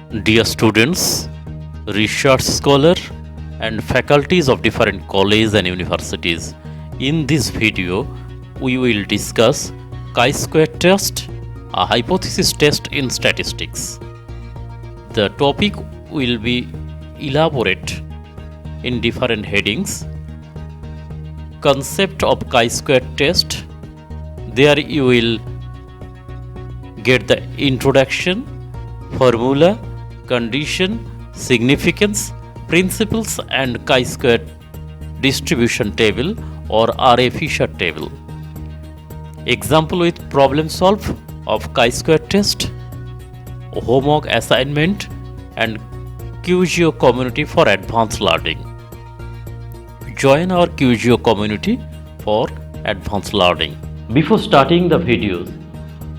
Dear students, research scholar and faculties of different colleges and universities, in this video we will discuss chi-square test, a hypothesis test in statistics. The topic will be elaborate in different headings. Concept of chi-square test, there you will get the introduction, formula, condition, significance, principles and chi-square distribution table or RA Fisher table. Example with problem solve of chi-square test, homework assignment and QGO community for advanced learning. Join our QGO community for advanced learning. Before starting the videos,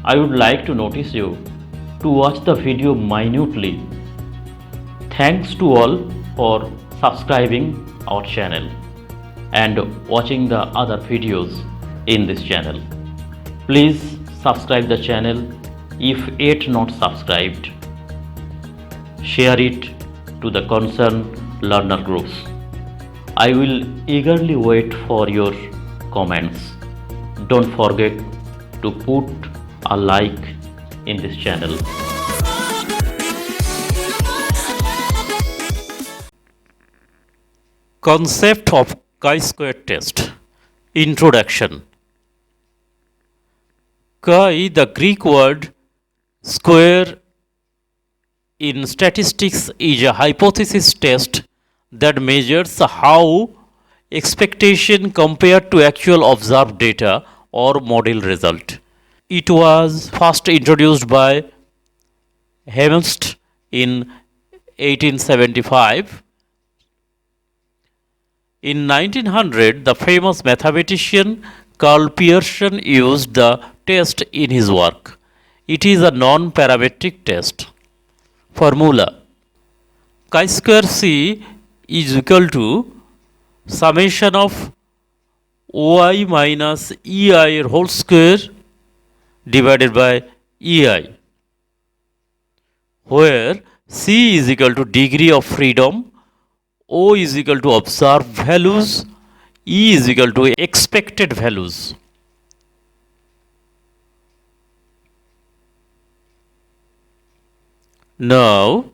I would like to notice you to watch the video minutely. Thanks to all for subscribing our channel and watching the other videos in this channel. Please subscribe the channel if yet not subscribed. Share it to the concerned learner groups. I will eagerly wait for your comments. Don't forget to put a like in this channel. Concept of chi-square test. Introduction. Chi, the Greek word square in statistics, is a hypothesis test that measures how expectation compared to actual observed data or model result. It was first introduced by Helmholtz in 1875. In 1900, the famous mathematician Karl Pearson used the test in his work. It is a non-parametric test. Formula: chi-square C is equal to summation of OI minus EI whole square divided by EI, where C is equal to degree of freedom, O is equal to observed values, E is equal to expected values. Now,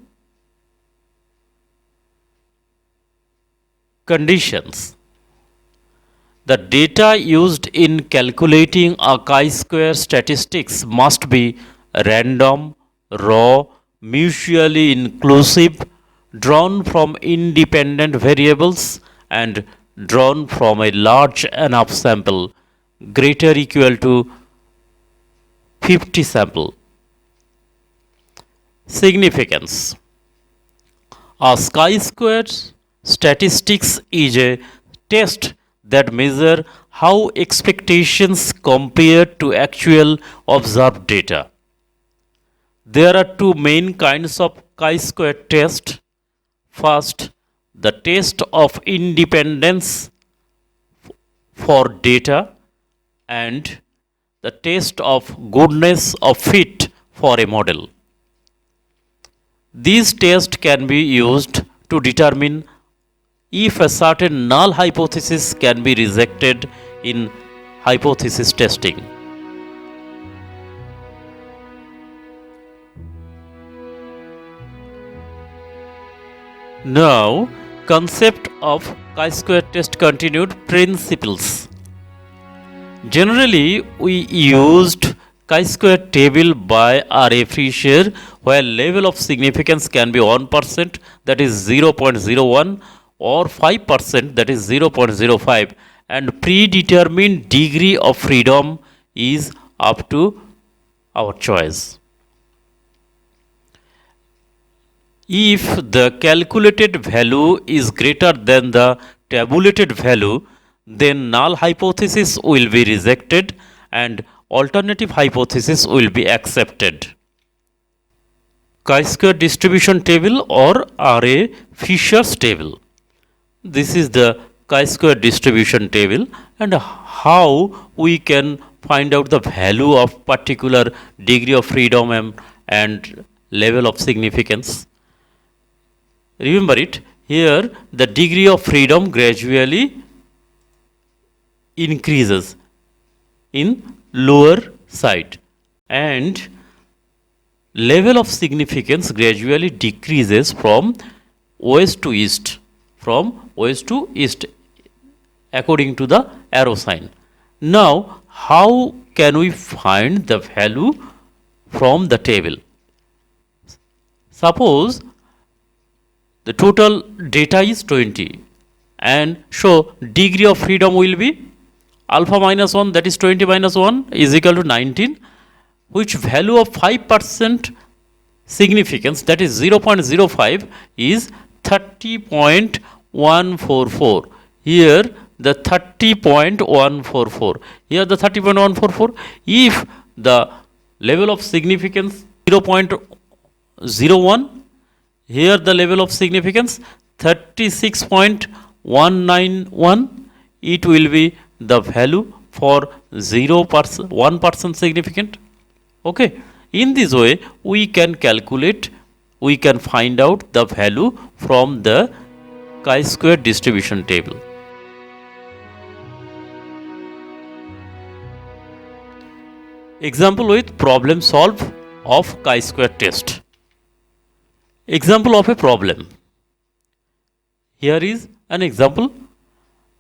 conditions. The data used in calculating a chi-square statistics must be random, raw, mutually inclusive, drawn from independent variables and drawn from a large enough sample greater or equal to 50 sample. Significance. A chi-square statistics is a test that measure how expectations compare to actual observed data. There are two main kinds of chi-square test. First, the test of independence for data and the test of goodness of fit for a model. These tests can be used to determine if a certain null hypothesis can be rejected in hypothesis testing. Now, concept of chi-square test continued. Principles. Generally, we used chi-square table by RA Fisher, where level of significance can be 1%, that is 0.01, or 5%, that is 0.05, and predetermined degree of freedom is up to our choice. If the calculated value is greater than the tabulated value, then null hypothesis will be rejected and alternative hypothesis will be accepted. Chi-square distribution table or RA Fisher's table. This is the chi-square distribution table and how we can find out the value of particular degree of freedom and level of significance. Remember it, here the degree of freedom gradually increases in lower side and level of significance gradually decreases from west to east, according to the arrow sign. Now, how can we find the value from the table? Suppose the total data is 20 and so degree of freedom will be alpha minus 1, that is 20 minus 1 is equal to 19, which value of 5% significance, that is 0.05, is 30.144. Here the 30.144. Here the 30.144. If the level of significance 0.01, here the level of significance 36.191, it will be the value for 0%, 1% significant. Okay. In this way, we can find out the value from the chi-square distribution table. Example with problem solve of chi-square test. Example of a problem. Here is an example.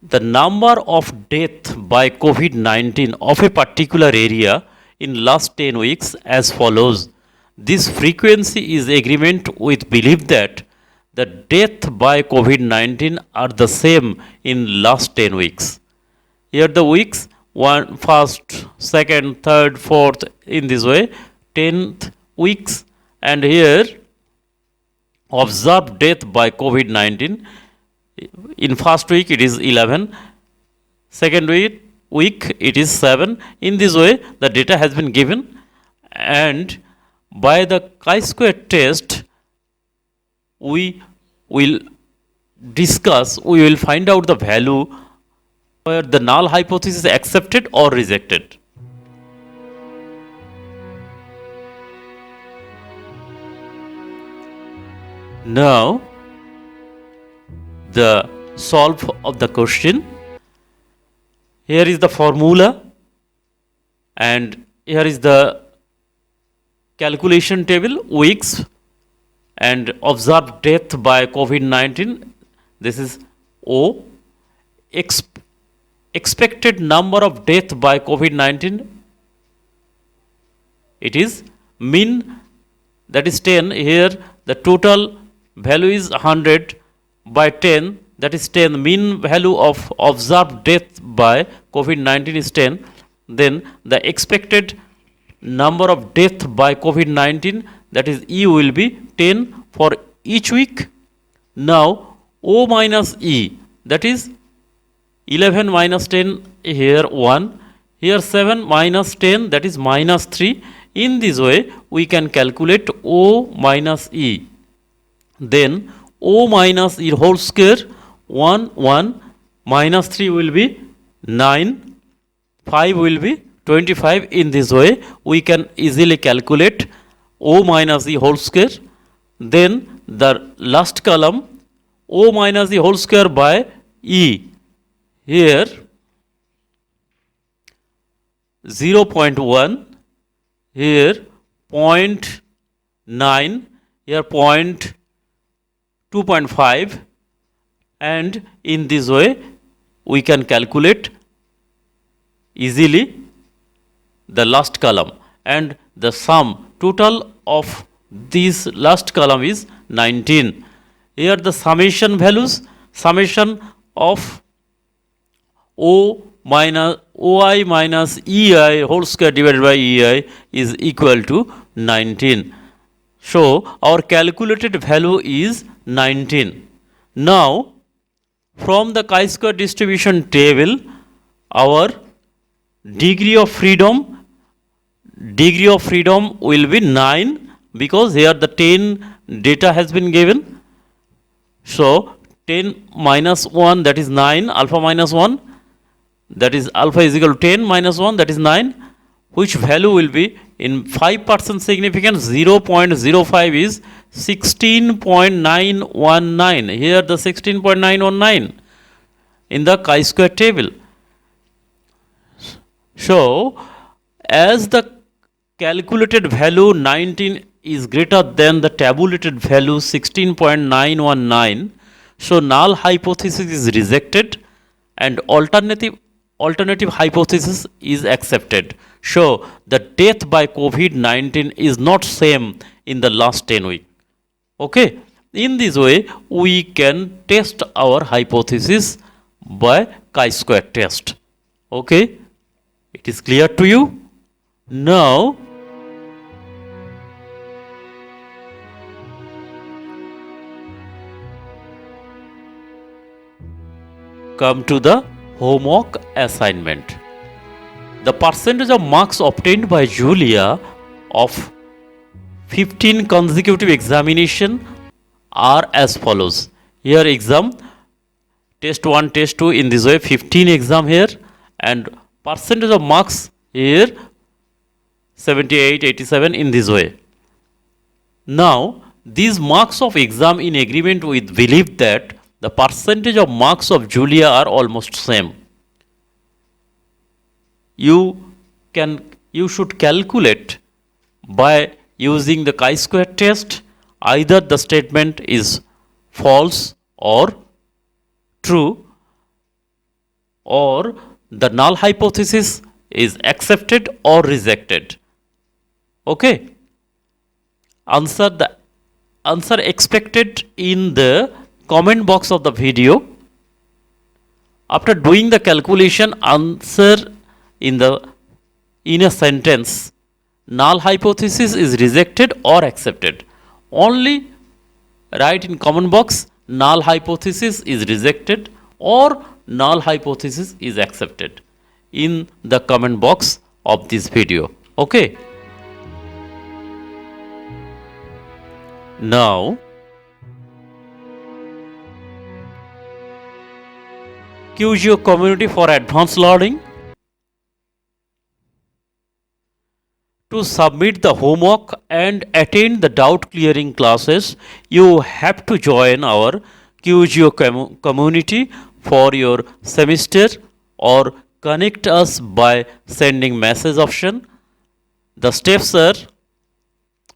The number of death by COVID-19 of a particular area in last 10 weeks as follows. This frequency is agreement with belief that the death by COVID-19 are the same in last 10 weeks. Here the weeks, first, second, third, fourth, in this way, 10th weeks, and here observed death by COVID-19. In first week it is 11, second week it is 7. In this way the data has been given, and by the chi-square test we will find out the value where the null hypothesis is accepted or rejected. Now the solve of the question. Here is the formula and here is the calculation table, weeks and observed death by COVID-19. This is O. Expected number of death by COVID-19. It is mean, that is 10. Here the total value is 100 by 10, that is 10. Mean value of observed death by COVID-19 is 10. Then the expected number of death by COVID-19, that is E, will be 10 for each week. Now O minus E, that is 11 minus 10, here 1, here 7 minus 10, that is minus 3. In this way we can calculate O minus E. Then O minus E whole square, 1 minus 3 will be 9, 5 will be 25. In this way we can easily calculate O minus E whole square. Then the last column, O minus E whole square by E. Here 0.1, here 0.9, here 2.5, and in this way we can calculate easily the last column, and the sum total of this last column is 19. Here the summation values, summation of OI minus EI whole square divided by EI is equal to 19. So our calculated value is 19. Now from the chi-square distribution table, our degree of freedom will be 9, because here the 10 data has been given. So 10 minus 1, that is 9, alpha minus 1, that is alpha is equal to 10 minus 1, that is 9. which value will be in 5% significance. 0.05 is 16.919. Here the 16.919 in the chi-square table. So as the calculated value 19 is greater than the tabulated value 16.919, so null hypothesis is rejected and alternative hypothesis is accepted. So the death by COVID-19 is not same in the last 10 weeks. Okay, in this way we can test our hypothesis by chi-square test. Okay, it is clear to you? Now come to the homework assignment. The percentage of marks obtained by Julia of 15 consecutive examination are as follows. Here exam test 1, test 2 in this way, 15 exam here, and percentage of marks here 78, 87 in this way. Now these marks of exam in agreement with belief that the percentage of marks of Julia are almost same. You should calculate by using the chi-square test. Either the statement is false or true, or the null hypothesis is accepted or rejected. Okay, answer expected in the comment box of the video. After doing the calculation, answer in a sentence. Null hypothesis is rejected or accepted. Only write in comment box null hypothesis is rejected or null hypothesis is accepted in the comment box of this video. Okay, now QGO community for advanced learning. To submit the homework and attend the doubt clearing classes, you have to join our QGO community for your semester or connect us by sending message option. The steps are: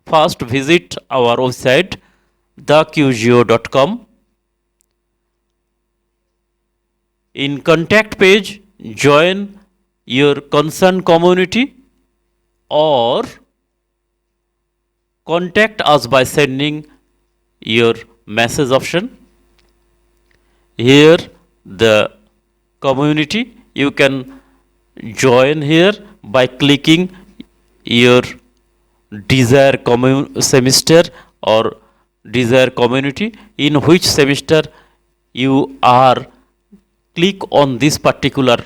first, visit our website theqgo.com. In contact page, join your concerned community or contact us by sending your message option. Here the community, you can join here by clicking your desired semester or desired community, in which semester you are. Click on this particular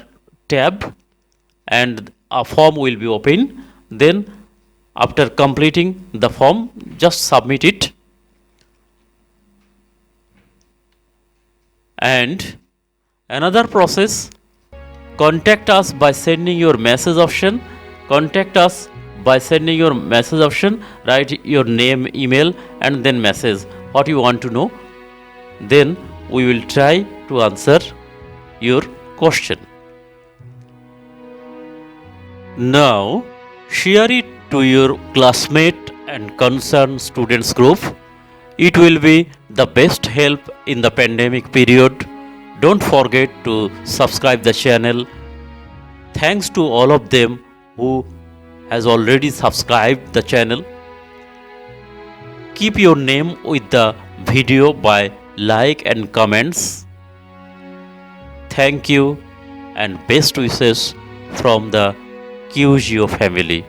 tab and a form will be open. Then after completing the form, just submit it. And another process, contact us by sending your message option. Contact us by sending your message option. Write your name, email, and then message what you want to know. Then we will try to answer your question. Now share it to your classmate and concerned students group. It will be the best help in the pandemic period. Don't forget to subscribe the channel. Thanks to all of them who has already subscribed the channel. Keep your name with the video by like and comments. Thank you and best wishes from the QGO family.